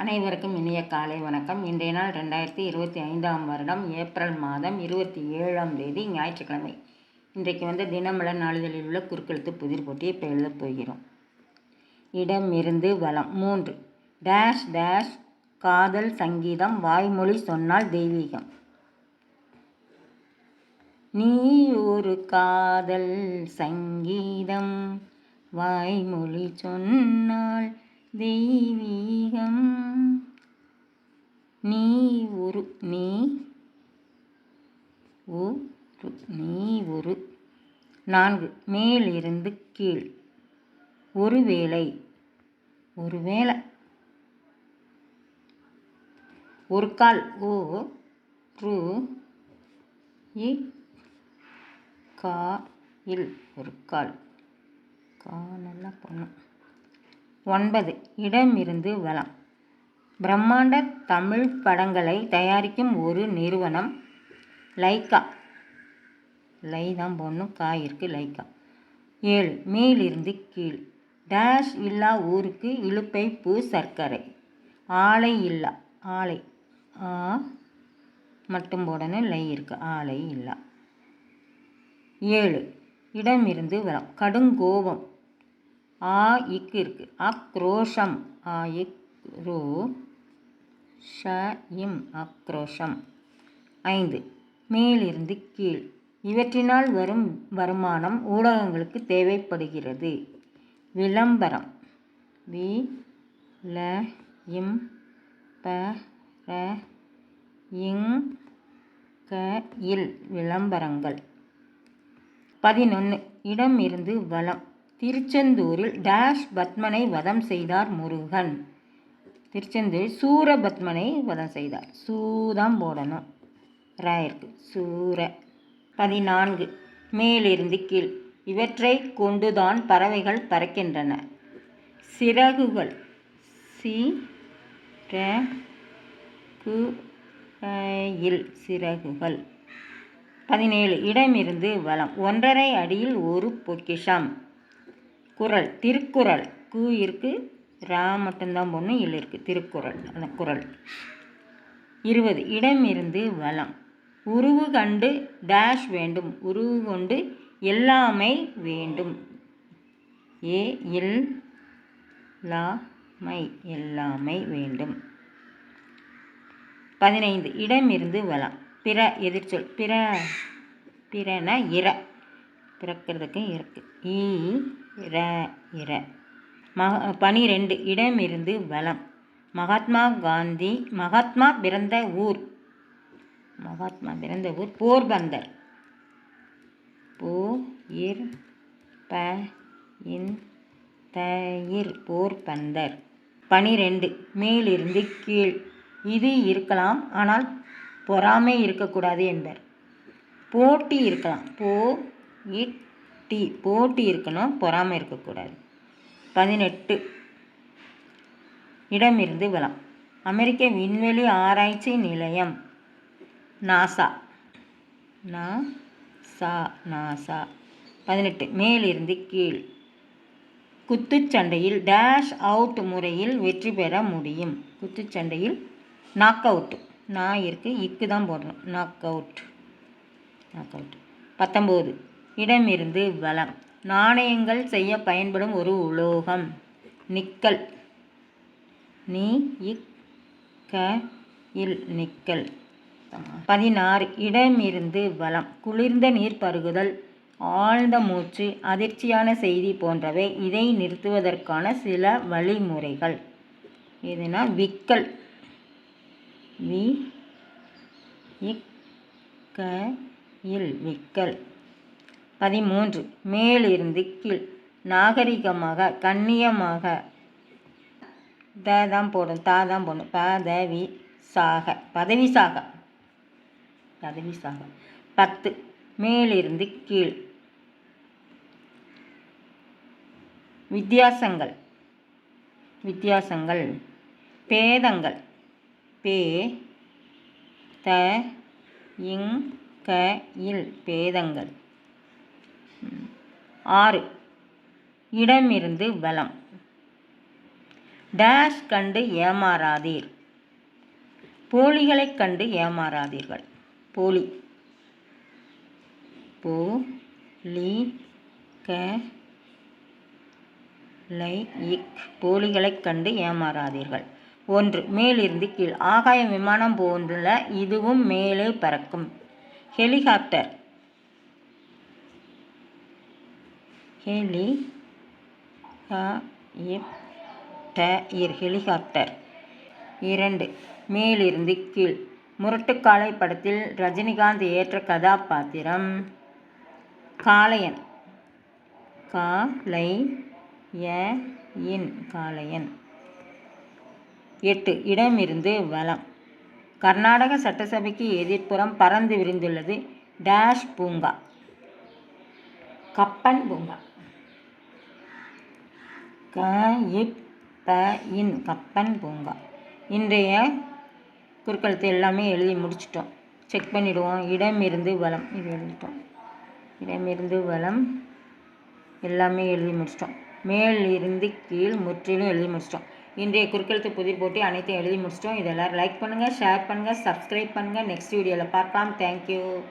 அனைவருக்கும் இனிய காலை வணக்கம். இன்றைய நாள் 2025ஆம் வருடம் ஏப்ரல் மாதம் 27ஆம் தேதி ஞாயிற்றுக்கிழமை. இன்றைக்கு தினமலர் நாளிதழில் உள்ள குறுக்கெழுத்து புதிர் போட்டியை இப்போ எழுதப் போகிறோம். இடமிருந்து வலம் 3 டேஷ் டேஷ் காதல் சங்கீதம் வாய்மொழி சொன்னால் தெய்வீகம். நீ ஒரு காதல் சங்கீதம் வாய்மொழி சொன்னால் தெய்வீகம். நீ ஒரு 4 மேலிருந்து கீழ் ஒருவேளை ஒரு கால் ஒரு கால் நல்லா பண்ணும். 9 இடமிருந்து வலம் பிரம்மாண்ட தமிழ் படங்களை தயாரிக்கும் ஒரு நிறுவனம் லைக்கா. லை தான் போடணும், காயிருக்கு லைக்கா. 7 மேலிருந்து கீழ் டேஷ் இல்லா ஊருக்கு இலுப்பை பூ சர்க்கரை. ஆலை இல்லா ஆலை மட்டும் போடணும், லை இருக்கு, ஆலை இல்லா. 7 இடமிருந்து வலம் கடுங்கோபம் இக்கு இருக்கு, ஆக்ரோஷம் ஆக்ரோஷம். 5 மேலிருந்து கீழ் இவற்றினால் வரும் வருமானம் ஊடகங்களுக்கு தேவைப்படுகிறது. விளம்பரம் விளம்பரங்கள். 11 இடமிருந்து வலம் திருச்செந்தூரில் டேஷ் பத்மனை வதம் செய்தார் முருகன். திருச்செந்தூரில் சூரபத்மனை வதம் செய்தார். சூதான் போடணும், ராயிருக்கு, சூர. 14 மேலிருந்து கீழ் இவற்றை கொண்டுதான் பறவைகள் பறக்கின்றன. சிறகுகள் சிறகுகள். 17 இடமிருந்து வலம் 1.5 அடியில் ஒரு பொக்கிஷம். குறள் திருக்குறள் இருக்கு, ரா மட்டும்தான் போடணும், இல் இருக்கு, திருக்குறள் அந்த குறள். 20 இடமிருந்து வலம் உருவு கண்டு டேஷ் வேண்டும். உருவு கொண்டு எல்லாமை வேண்டும். எல்லாமை வேண்டும். 15 இடமிருந்து வலம் பிற எதிர்ச்சொல். பிறன இற, பிறக்கிறதுக்கு இருக்கு, இற. 12 இடமிருந்து வலம் மகாத்மா பிறந்த ஊர் போர்பந்தர். போர்பந்தர். 12 மேலிருந்து கீழ் இது இருக்கலாம், ஆனால் பொறாமை இருக்கக்கூடாது என்பர். போட்டி இருக்கலாம், போட்டி இருக்கணும், பொறாமை இருக்கக்கூடாது. 18 இடமிருந்து வலம் அமெரிக்க விண்வெளி ஆராய்ச்சி நிலையம் நாசா. 18 மேலிருந்து கீழ் குத்துச்சண்டையில் டேஷ் அவுட் முறையில் வெற்றி பெற முடியும். குத்துச்சண்டையில் நாக் அவுட், இருக்கு, இக்கு தான் போடணும், நாக் அவுட். 19 இடமிருந்து வலம் நாணயங்கள் செய்ய பயன்படும் ஒரு உலோகம் நிக்கல். நிக்கல். 16 இடமிருந்து வலம் குளிர்ந்த நீர் பருகுதல், ஆழ்ந்த மூச்சு, அதிர்ச்சியான செய்தி போன்றவை இதை நிறுத்துவதற்கான சில வழிமுறைகள். எதுனா விக்கல். விக்கல். 13 மேலிருந்து கீழ் நாகரிகமாக கண்ணியமாக தான் போடும், தான் போடணும், பதவி சாக. 10 மேலிருந்து கீழ் வித்தியாசங்கள். பேதங்கள். பேதங்கள். 6 இடமிருந்து வலம் டேஷ் கண்டு ஏமாறாதீர். போலிகளைக் கண்டு ஏமாறாதீர்கள். போலி போலிகளைக் கண்டு ஏமாறாதீர்கள். 1. மேலிருந்து கீழ். ஆகாய விமானம் போன்ற இதுவும் மேலே பறக்கும். ஹெலிகாப்டர். ஹெலிகாப்டர். 2. மேலிருந்து கீழ். முரட்டுக்காலை படத்தில் ரஜினிகாந்த் ஏற்ற கதாபாத்திரம் காளையன். காளையன். 8. இடமிருந்து வலம். கர்நாடக சட்டசபைக்கு எதிர்ப்புறம் பறந்து விரிந்துள்ளது டேஷ் பூங்கா. கப்பன் பூங்கா. கப்பன் பூங்கா. இன்றைய குறுக்கெழுத்து எல்லாமே எழுதி முடிச்சிட்டோம். செக் பண்ணிவிடுவோம். இடமிருந்து வலம் இது எழுதிட்டோம். இடமிருந்து வலம் எல்லாமே எழுதி முடிச்சிட்டோம். மேல் இருந்து கீழ் முற்றிலும் எழுதி முடிச்சிட்டோம். இன்றைய குறுக்கெழுத்து புதிர் போட்டி அனைத்தையும் எழுதி முடிச்சிட்டோம். இதெல்லாம் லைக் பண்ணுங்கள், ஷேர் பண்ணுங்கள், சப்ஸ்கிரைப் பண்ணுங்கள். நெக்ஸ்ட் வீடியோவில் பார்க்கலாம். தேங்க்யூ.